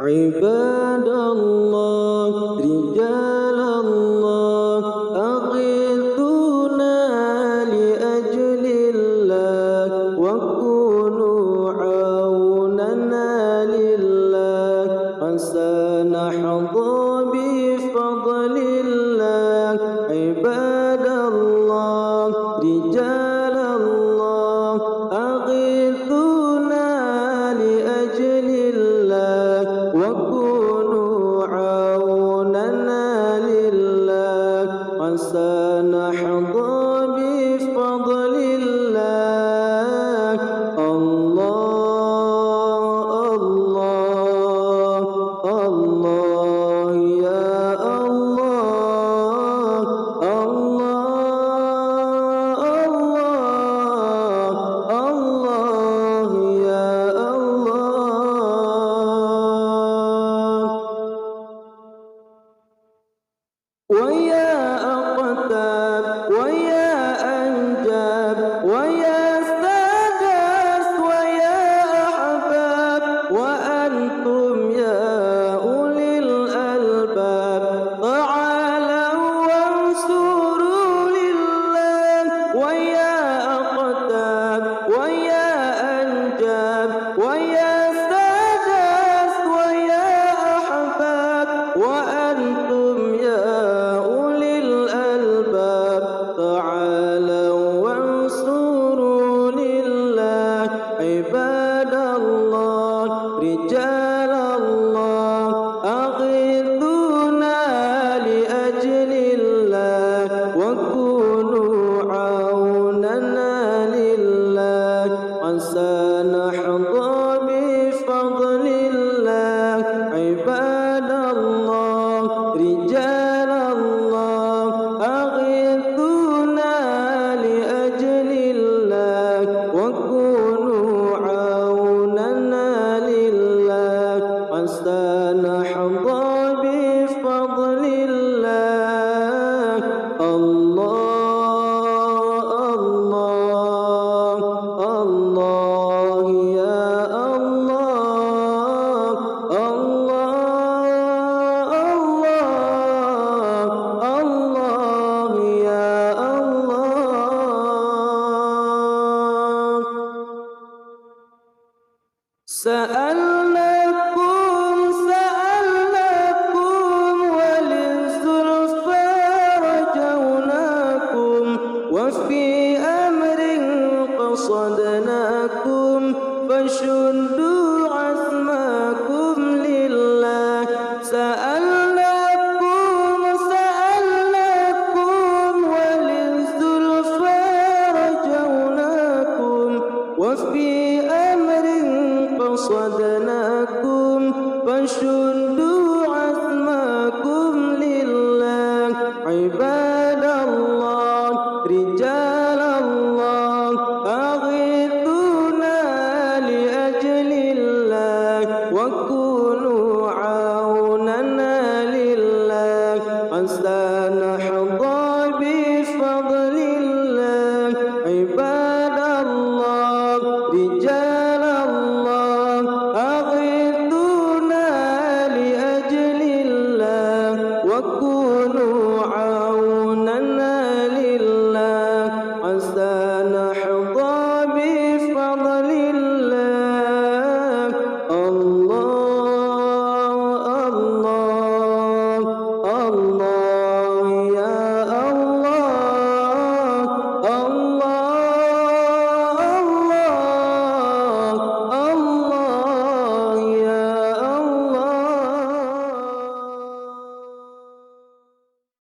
عباد الله رجال الله أغثونا لأجل الله وكونوا عوننا لله فسنحظى بفضل الله عباد الله رجال الله أغثونا لأجل الله وكونوا عوننا لله وسنحظى بفضل الله الله الله الله يا الله الله الله الله يا الله ويا أقتاب ويا أنجاب ويا سادات ويا أحباب وأنتم يا أولي الألباب تعالوا وانصروا لله ويا أقتاب ويا أنجاب ويا سادات ويا أحباب وأنتم يا أولي الألباب تعالوا وانصروا لله عباد الله رجال الله أغثونا لأجل الله وكونوا عوننا لله وسنحظى بفضل الله عباد الله رجال الله أغثونا لأجل الله وكونوا عوننا لله وسنحظى بفضل الله الله الله الله يا الله الله الله الله يا الله سألناكم وللزلفى رجوناكم وفي